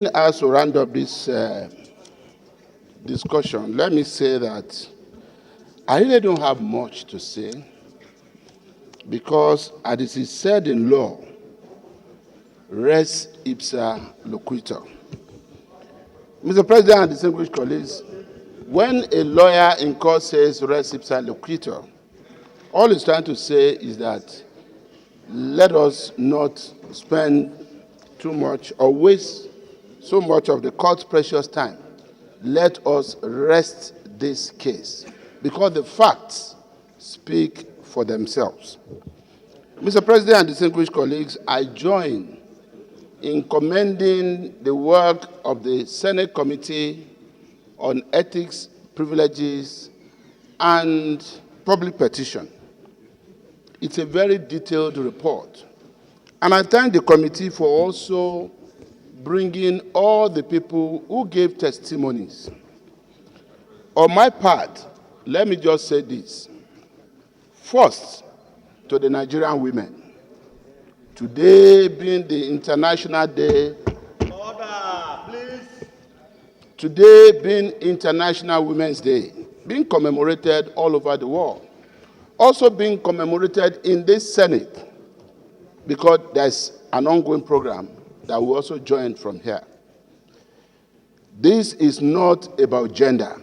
As to round up this discussion, let me say that I really don't have much to say because, as it is said in law, res ipsa loquitur. Mr. President and distinguished colleagues, when a lawyer in court says res ipsa loquitur, all he's trying to say is that let us not spend too much or waste so much of the court's precious time. Let us rest this case because the facts speak for themselves. Mr. President and distinguished colleagues, I join in commending the work of the Senate Committee on Ethics, Privileges, and Public Petition. It's a very detailed report. And I thank the committee for also bringing all the people who gave testimonies. On my part, let me just say this. First, to the Nigerian women. Today being the International Day. Order, please. Today being International Women's Day, being commemorated all over the world. Also being commemorated in this Senate, because there's an ongoing program that we also join from here. This is not about gender.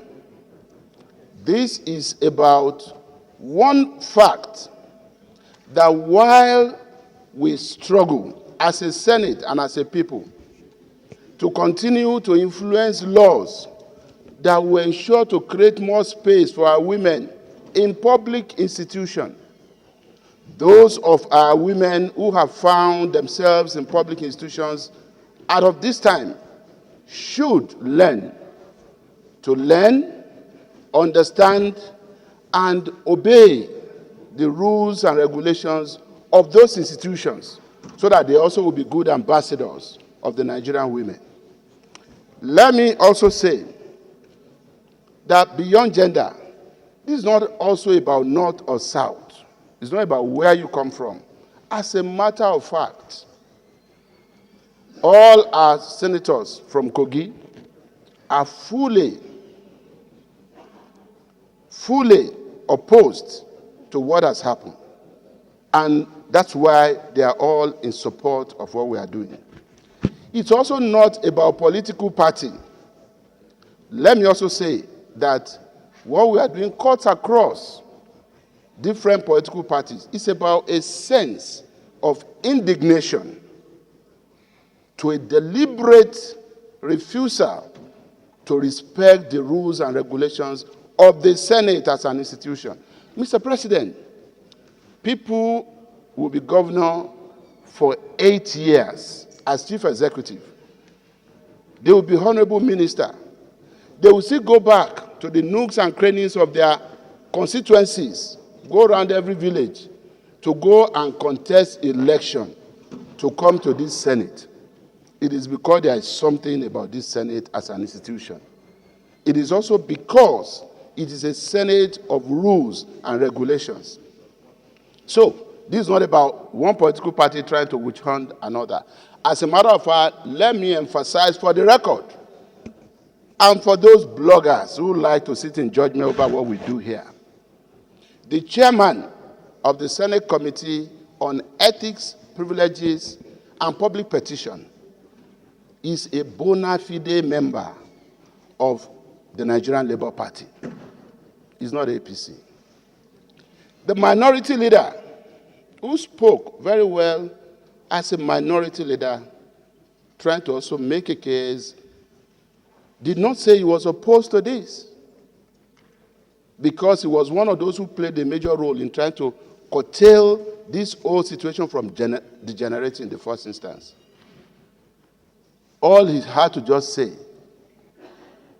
This is about one fact, that while we struggle as a Senate and as a people to continue to influence laws that will ensure to create more space for our women in public institutions, those of our women who have found themselves in public institutions out of this time should learn, understand, and obey the rules and regulations of those institutions so that they also will be good ambassadors of the Nigerian women. Let me also say that beyond gender, this is not also about North or South. It's not about where you come from. As a matter of fact, all our senators from Kogi are fully opposed to what has happened. And that's why they are all in support of what we are doing. It's also not about political party. Let me also say that what we are doing cuts across different political parties. It's about a sense of indignation to a deliberate refusal to respect the rules and regulations of the Senate as an institution. Mr. President, people will be governor for 8 years as chief executive. They will be honorable minister. They will still go back to the nooks and crannies of their constituencies, go around every village to go and contest election to come to this Senate. It is because there is something about this Senate as an institution. It is also because it is a Senate of rules and regulations. So, this is not about one political party trying to witch hunt another. As a matter of fact, let me emphasize for the record, and for those bloggers who like to sit in judgment over what we do here, the chairman of the Senate Committee on Ethics, Privileges, and Public Petition is a bona fide member of the Nigerian Labour Party. He's not APC. The minority leader, who spoke very well as a minority leader, trying to also make a case, did not say he was opposed to this, because he was one of those who played a major role in trying to curtail this whole situation from degenerating in the first instance. All he had to just say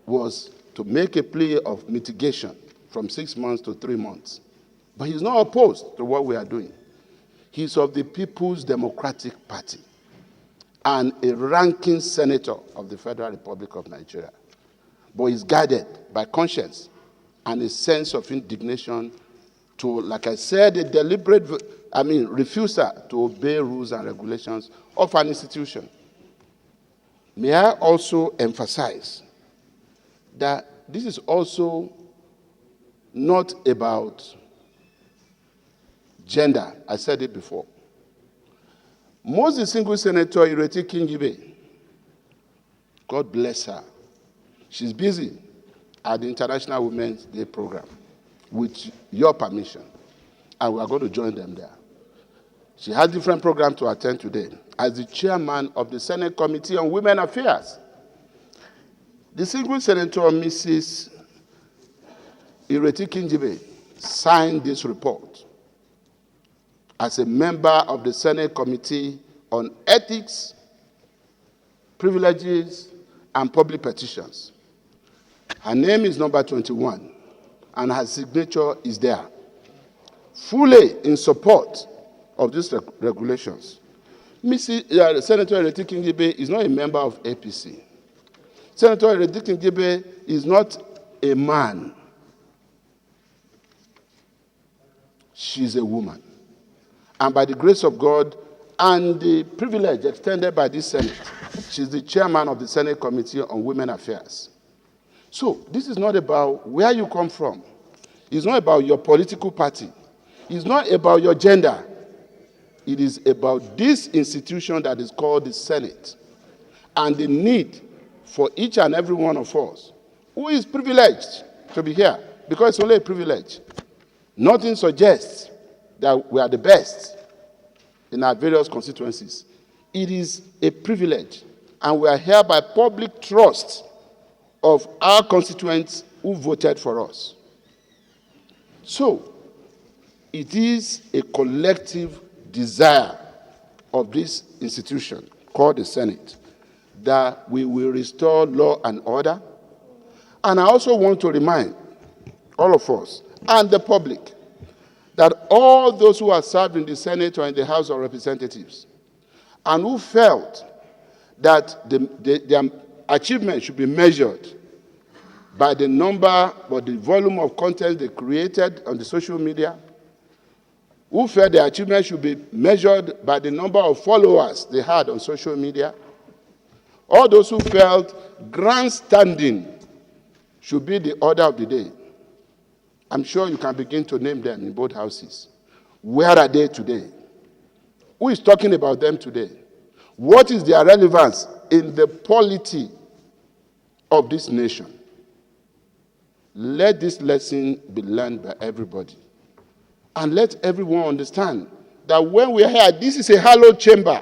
was to make a plea of mitigation from 6 months to 3 months. But he's not opposed to what we are doing. He's of the People's Democratic Party and a ranking senator of the Federal Republic of Nigeria. But he's guided by conscience and a sense of indignation to, like I said, a deliberate, refusal to obey rules and regulations of an institution. May I also emphasize that this is also not about gender. I said it before. Most distinguished Senator Ireti Kingibe, God bless her, she's busy at the International Women's Day program with your permission, and we are going to join them there. She has different programs to attend today as the chairman of the Senate Committee on Women Affairs. Distinguished Senator Mrs. Ireti Kingibe signed this report as a member of the Senate Committee on Ethics, Privileges, and Public Petitions. Her name is number 21, and her signature is there, fully in support of these regulations. Senator Ireti Kingibe is not a member of APC. Senator Ireti Kingibe is not a man. She's a woman. And by the grace of God and the privilege extended by this Senate, she's the chairman of the Senate Committee on Women Affairs. So this is not about where you come from. It's not about your political party. It's not about your gender. It is about this institution that is called the Senate and the need for each and every one of us who is privileged to be here, because it's only a privilege. Nothing suggests that we are the best in our various constituencies. It is a privilege, and we are here by public trust of our constituents who voted for us. So, it is a collective desire of this institution called the Senate that we will restore law and order. And I also want to remind all of us and the public that all those who are served in the Senate or in the House of Representatives and who felt that their achievement should be measured by the number or the volume of content they created on the social media, who felt their achievement should be measured by the number of followers they had on social media, all those who felt grandstanding should be the order of the day. I'm sure you can begin to name them in both houses. Where are they today? Who is talking about them today? What is their relevance in the polity of this nation? Let this lesson be learned by everybody. And let everyone understand that when we are here, this is a hallowed chamber.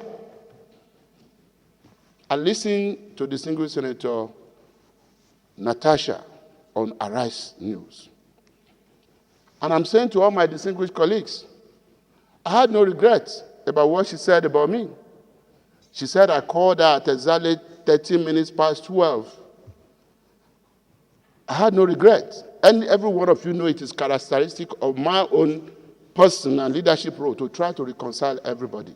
I listened to distinguished Senator Natasha on Arise News. And I'm saying to all my distinguished colleagues, I had no regrets about what she said about me. She said I called her at exactly 13 minutes past 12. I had no regret. And every one of you know it is characteristic of my own person and leadership role to try to reconcile everybody.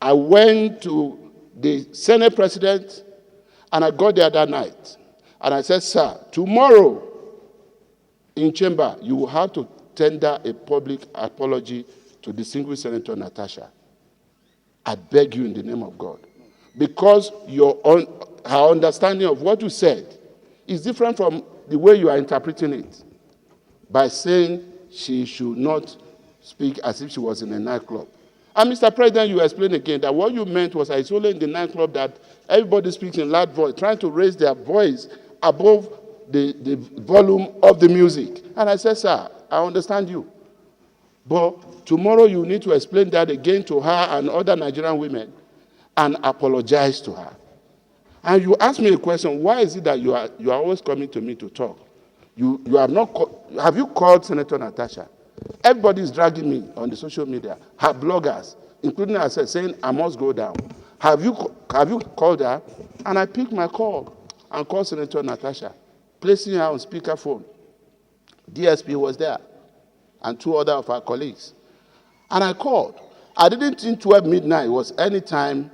I went to the Senate President and I got there that night. And I said, sir, tomorrow in chamber, you will have to tender a public apology to distinguished Senator Natasha. I beg you in the name of God. Because her understanding of what you said is different from the way you are interpreting it. By saying she should not speak as if she was in a nightclub. And Mr. President, you explained again that what you meant was that it's only in the nightclub that everybody speaks in loud voice, trying to raise their voice above the volume of the music. And I said, sir, I understand you. But tomorrow you need to explain that again to her and other Nigerian women and apologize to her. And you asked me a question, why is it that you are always coming to me to talk? You have not have you called Senator Natasha? Everybody is dragging me on the social media, her bloggers, including herself, saying I must go down. Have you called her? And I picked my call and called Senator Natasha, placing her on speakerphone. DSP was there, and two other of our colleagues. And I called. I didn't think 12 midnight was any time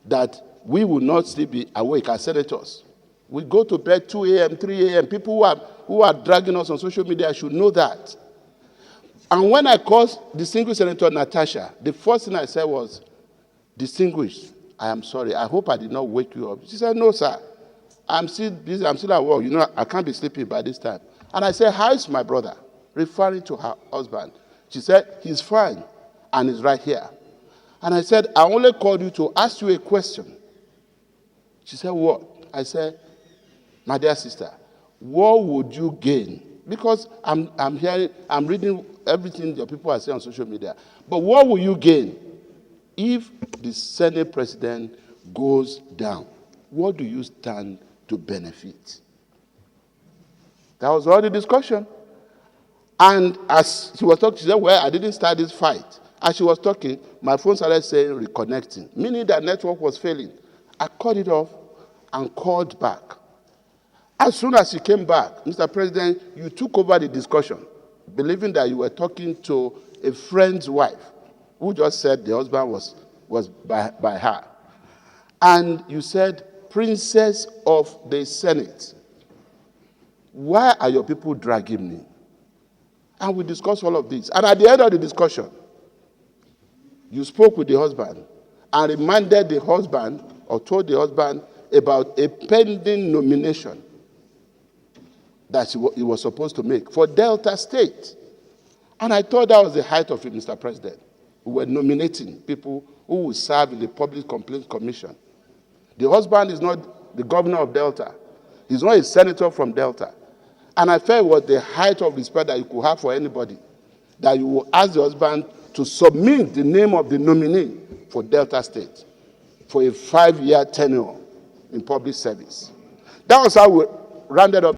that we would not still be awake as senators. We go to bed 2 a.m., 3 a.m. People who are dragging us on social media should know that. And when I called distinguished Senator Natasha, the first thing I said was, distinguished, I am sorry. I hope I did not wake you up. She said, no, sir. I'm still busy. I'm still at work. You know, I can't be sleeping by this time. And I said, how is my brother? Referring to her husband. She said, he's fine and he's right here. And I said, I only called you to ask you a question. She said, what? I said, my dear sister, what would you gain? Because I'm reading everything your people are saying on social media. But what will you gain if the Senate president goes down? What do you stand to benefit? That was all the discussion. And as she was talking, she said, well, I didn't start this fight. As she was talking, my phone started saying reconnecting, meaning that network was failing. I cut it off and called back. As soon as she came back, Mr. President, you took over the discussion, believing that you were talking to a friend's wife who just said the husband was by her. And you said, Princess of the Senate, why are your people dragging me? And we discussed all of this. And at the end of the discussion, you spoke with the husband and reminded the husband or told the husband about a pending nomination that he was supposed to make for Delta State. And I thought that was the height of it, Mr. President. We were nominating people who will serve in the Public Complaints Commission. The husband is not the governor of Delta. He's not a senator from Delta. And I felt it was the height of respect that you could have for anybody, that you will ask the husband to submit the name of the nominee for Delta State for a 5-year tenure in public service. That was how we rounded up.